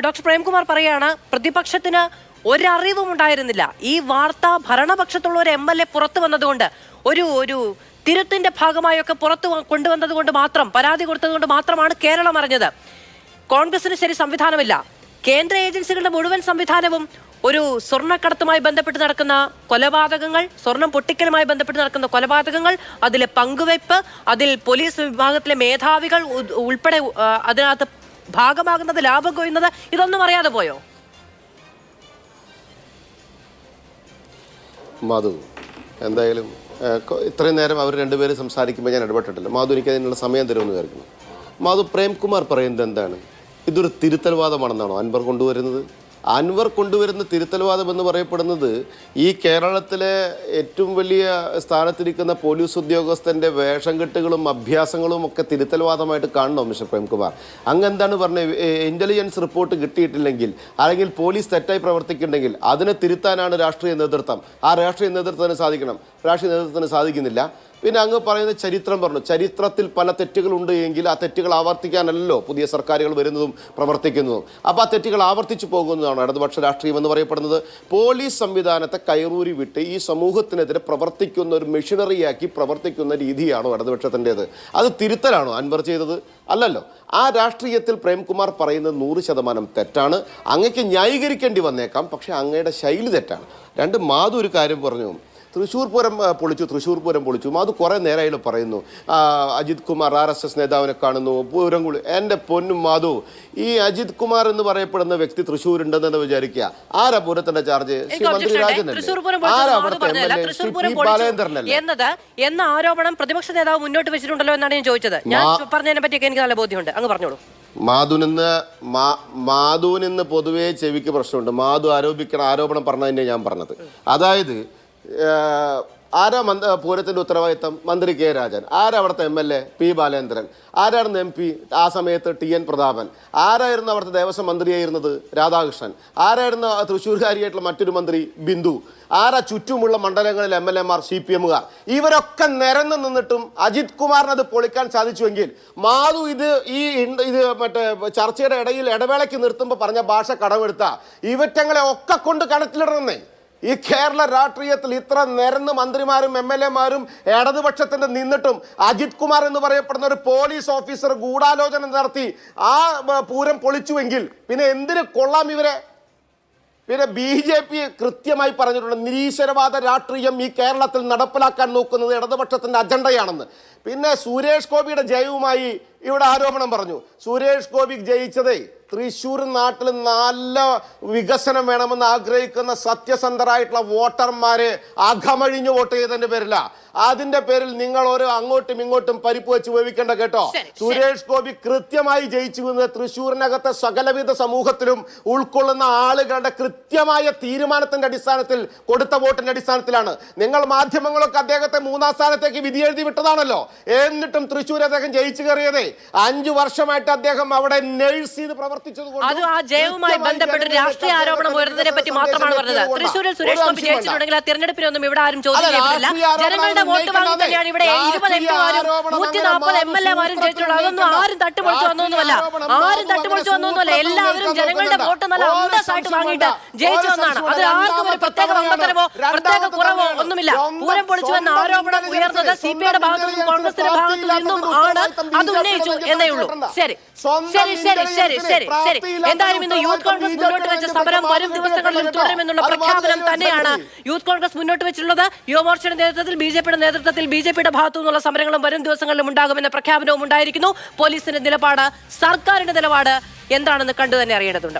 Doctor Premkumar പറയാണ് പ്രതിപക്ഷത്തിന് ഒരറിവും ഉണ്ടായിരുന്നില്ല. ഈ വാർത്ത ഭരണപക്ഷത്തുള്ള ഒരു MLA പുറത്തു വന്നതുകൊണ്ട് ഒരു തിരുത്തിന്റെ ഭാഗമായൊക്കെ പുറത്തു കൊണ്ടുവന്നത് കൊണ്ട് മാത്രം, പരാതി കൊടുത്തതുകൊണ്ട് മാത്രമാണ് കേരളം അറിഞ്ഞത്. കോൺഗ്രസിന് ശരി സംവിധാനമില്ല. കേന്ദ്ര ഏജൻസികളുടെ മുഴുവൻ സംവിധാനവും ഒരു സ്വർണ്ണക്കടത്തുമായി ബന്ധപ്പെട്ട് നടക്കുന്ന കൊലപാതകങ്ങൾ, സ്വർണം പൊട്ടിക്കലുമായി ബന്ധപ്പെട്ട് നടക്കുന്ന കൊലപാതകങ്ങൾ, അതിലെ പങ്കുവയ്പ്, അതിൽ പോലീസ് വിഭാഗത്തിലെ മേധാവികൾ ഉൾപ്പെടെ അതിനകത്ത് ഭാഗമാകുന്നത്, ലാഭം കൊയ്യുന്നത്, ഇതൊന്നും അറിയാതെ പോയോ? മാധു, എന്തായാലും ഇത്രയും നേരം അവർ രണ്ടുപേരും സംസാരിക്കുമ്പോൾ ഞാൻ ഇടപെട്ടിട്ടില്ല. മാധു എനിക്ക് അതിനുള്ള സമയം തരുമെന്ന് വിചാരിക്കുന്നു. മാധു, പ്രേംകുമാർ പറയുന്നത് എന്താണ്? ഇതൊരു തിരുത്തൽവാദമാണെന്നാണോ അൻവർ കൊണ്ടുവരുന്നത്? അൻവർ കൊണ്ടുവരുന്ന തിരുത്തൽവാദം എന്ന് പറയപ്പെടുന്നത് ഈ കേരളത്തിലെ ഏറ്റവും വലിയ സ്ഥാനത്തിരിക്കുന്ന പോലീസ് ഉദ്യോഗസ്ഥൻ്റെ വേഷം കെട്ടുകളും അഭ്യാസങ്ങളും ഒക്കെ തിരുത്തൽവാദമായിട്ട് കാണണോ മിസ്റ്റർ പ്രേംകുമാർ? അങ്ങ് എന്താണ് പറഞ്ഞത്? ഇൻ്റലിജൻസ് റിപ്പോർട്ട് കിട്ടിയിട്ടില്ലെങ്കിൽ അല്ലെങ്കിൽ പോലീസ് തെറ്റായി പ്രവർത്തിക്കുന്നുണ്ടെങ്കിൽ അതിനെ തിരുത്താനാണ് രാഷ്ട്രീയ നേതൃത്വം. ആ രാഷ്ട്രീയ നേതൃത്വത്തിന് സാധിക്കണം. രാഷ്ട്രീയ നേതൃത്വത്തിന് സാധിക്കുന്നില്ല. പിന്നെ അങ്ങ് പറയുന്ന ചരിത്രം പറഞ്ഞു. ചരിത്രത്തിൽ പല തെറ്റുകളുണ്ട് എങ്കിൽ ആ തെറ്റുകൾ ആവർത്തിക്കാനല്ലോ പുതിയ സർക്കാരുകൾ വരുന്നതും പ്രവർത്തിക്കുന്നതും. അപ്പോൾ ആ തെറ്റുകൾ ആവർത്തിച്ചു പോകുന്നതാണ് ഇടതുപക്ഷ രാഷ്ട്രീയം എന്ന് പറയപ്പെടുന്നത്. പോലീസ് സംവിധാനത്തെ കയറൂരി വിട്ട് ഈ സമൂഹത്തിനെതിരെ പ്രവർത്തിക്കുന്ന ഒരു മെഷീനറിയാക്കി പ്രവർത്തിക്കുന്ന രീതിയാണോ ഇടതുപക്ഷത്തിൻ്റേത്? അത് തിരുത്തലാണോ അൻവർ ചെയ്തത്? അല്ലല്ലോ. ആ രാഷ്ട്രീയത്തിൽ പ്രേംകുമാർ പറയുന്നത് 100% തെറ്റാണ്. അങ്ങക്ക് ന്യായീകരിക്കേണ്ടി വന്നേക്കാം, പക്ഷേ അങ്ങയുടെ ശൈലി തെറ്റാണ്. മാധു ഒരു കാര്യം പറഞ്ഞു, തൃശ്ശൂർ പൂരം പൊളിച്ചു. അത് കുറേ നേരമായിട്ട് പറയുന്നു. അജിത് കുമാർ RSS നേതാവിനെ കാണുന്നു, പൂരം കുളി. എൻ്റെ പൊന്നും മാധു, ഈ അജിത് കുമാർ എന്ന് പറയപ്പെടുന്ന വ്യക്തി തൃശ്ശൂരുണ്ടെന്ന് വിചാരിക്കുക. ആരാ പൂരത്തിന്റെ ചാർജ്? ശ്രീ മന്ത്രി രാജനല്ലേ? എന്ന ആരോപണം പ്രതിപക്ഷ നേതാവ് മുന്നോട്ട് വെച്ചിട്ടുണ്ടല്ലോ എന്നാണ് ഞാൻ ചോദിച്ചത്. ഞാൻ പറഞ്ഞതിനെ പറ്റിയൊക്കെ എനിക്ക് നല്ല ബോധ്യമുണ്ട്. അങ്ങ് പറഞ്ഞോളൂ. മാധുവിന് പൊതുവേ ചെവിക്ക് പ്രശ്നമുണ്ട്. മാധു ആരോപിക്കണ ആരോപണം പറഞ്ഞതിനെ ഞാൻ പറഞ്ഞത്. അതായത് ആരാ പൂരത്തിൻ്റെ ഉത്തരവാദിത്തം? മന്ത്രി കെ രാജൻ. ആരാ അവിടുത്തെ MLA? പി ബാലേന്ദ്രൻ. ആരായിരുന്നു MP ആ സമയത്ത്? TN പ്രതാപൻ. ആരായിരുന്നു അവിടുത്തെ ദേവസ്വം മന്ത്രിയായിരുന്നത്? രാധാകൃഷ്ണൻ. ആരായിരുന്നു തൃശ്ശൂർകാരിയായിട്ടുള്ള മറ്റൊരു മന്ത്രി? ബിന്ദു. ആരാ ചുറ്റുമുള്ള മണ്ഡലങ്ങളിൽ MLA-മാർ? CPM-കാർ. ഇവരൊക്കെ നിരന്ന് നിന്നിട്ടും അജിത് കുമാറിന് അത് പൊളിക്കാൻ സാധിച്ചുവെങ്കിൽ മാധു ഇത് മറ്റേ ചർച്ചയുടെ ഇടയിൽ ഇടവേളയ്ക്ക് നിർത്തുമ്പോൾ പറഞ്ഞ ഭാഷ കടമെടുത്ത ഇവറ്റങ്ങളെ ഒക്കെ കൊണ്ട് കണക്കിലിടണമെന്നേ. ഈ കേരള രാഷ്ട്രീയത്തിൽ ഇത്ര നിരന്ന് മന്ത്രിമാരും MLA-മാരും ഇടതുപക്ഷത്തിന്റെ നിന്നിട്ടും അജിത് കുമാർ എന്ന് പറയപ്പെടുന്ന ഒരു പോലീസ് ഓഫീസർ ഗൂഢാലോചന നടത്തി ആ പൂരം പൊളിച്ചുവെങ്കിൽ പിന്നെ എന്തിന് കൊള്ളാം ഇവരെ? പിന്നെ BJP കൃത്യമായി പറഞ്ഞിട്ടുണ്ട്, നിരീശ്വരവാദ രാഷ്ട്രീയം ഈ കേരളത്തിൽ നടപ്പിലാക്കാൻ നോക്കുന്നത് ഇടതുപക്ഷത്തിന്റെ അജണ്ടയാണെന്ന്. പിന്നെ സുരേഷ് ഗോപിയുടെ ജയവുമായി ഇവിടെ ആരോപണം പറഞ്ഞു. സുരേഷ് ഗോപി ജയിച്ചതേ തൃശ്ശൂർ നാട്ടിൽ നല്ല വികസനം വേണമെന്ന് ആഗ്രഹിക്കുന്ന സത്യസന്ധരായിട്ടുള്ള വോട്ടർമാരെ അകമഴിഞ്ഞ് വോട്ട് ചെയ്തതിന്റെ പേരില്ല. അതിന്റെ പേരിൽ നിങ്ങൾ ഓരോ അങ്ങോട്ടും ഇങ്ങോട്ടും പരിപ്പ് വെച്ച് വേവിക്കേണ്ട കേട്ടോ. സുരേഷ് ഗോപി കൃത്യമായി ജയിച്ചു വന്നത് തൃശ്ശൂരിനകത്തെ സകലവിധ സമൂഹത്തിലും ഉൾക്കൊള്ളുന്ന ആളുകളുടെ കൃത്യമായ തീരുമാനത്തിന്റെ അടിസ്ഥാനത്തിൽ കൊടുത്ത വോട്ടിന്റെ അടിസ്ഥാനത്തിലാണ്. നിങ്ങൾ മാധ്യമങ്ങളൊക്കെ അദ്ദേഹത്തെ 3-ാം സ്ഥാനത്തേക്ക് വിധി എഴുതി വിട്ടതാണല്ലോ. എന്നിട്ടും തൃശ്ശൂർ അദ്ദേഹം ജയിച്ചു കയറിയതേ 5 വർഷമായിട്ട് അദ്ദേഹം അവിടെ നഴ്സ് ചെയ്ത് അത് ആ ജയവുമായി ബന്ധപ്പെട്ട് രാഷ്ട്രീയ ആരോപണം ഉയർന്നതിനെ പറ്റി മാത്രമാണ് പറഞ്ഞത്. തൃശ്ശൂരിൽ സുരേഷ് ഗോപി ജയിച്ചിട്ടുണ്ടെങ്കിൽ ആ തിരഞ്ഞെടുപ്പിനൊന്നും ഇവിടെ ആരും ചോദ്യം ചെയ്തിട്ടില്ല. ജനങ്ങളുടെ വോട്ട് വാങ്ങി തന്നെയാണ് ഇവിടെ 20 MP-മാരും 140 MLA-മാരും ജയിച്ചിട്ടുള്ളത്. അതൊന്നും ആരും തട്ടുപൊളിച്ചു വന്നൊന്നുമല്ല. എല്ലാവരും ജനങ്ങളുടെ വോട്ട് നല്ല അന്തസ്സായിട്ട് വാങ്ങിയിട്ട് ജയിച്ചു വന്നാണ്. അത് ആർക്കും ഒരു പ്രത്യേക വമ്പത്തരമോ പ്രത്യേക കുറവോ ഒന്നുമില്ല. പൂരം പൊളിച്ചു എന്ന ആരോപണം ഉയർന്നത് CPI-യുടെ ഭാഗത്തു നിന്നും കോൺഗ്രസിന്റെ ഭാഗത്തു നിന്നും ആണ്. അത് ഉന്നയിച്ചു എന്നേ ഉള്ളൂ. ശരി. എന്തായാലും ഇന്ന് യൂത്ത് കോൺഗ്രസ് മുന്നോട്ട് വെച്ച സമരം വരും ദിവസങ്ങളിൽ തുടരുമെന്നുള്ള പ്രഖ്യാപനം തന്നെയാണ് യൂത്ത് കോൺഗ്രസ് മുന്നോട്ട് വെച്ചിട്ടുള്ളത്. യുവമോർച്ചയുടെ നേതൃത്വത്തിൽ BJP-യുടെ ഭാഗത്തു നിന്നുള്ള സമരങ്ങളും വരും ദിവസങ്ങളിലും ഉണ്ടാകുമെന്ന പ്രഖ്യാപനവും ഉണ്ടായിരിക്കുന്നു. പോലീസിന്റെ നിലപാട്, സർക്കാരിന്റെ നിലപാട് എന്താണെന്ന് കണ്ടു തന്നെ അറിയേണ്ടതുണ്ട്.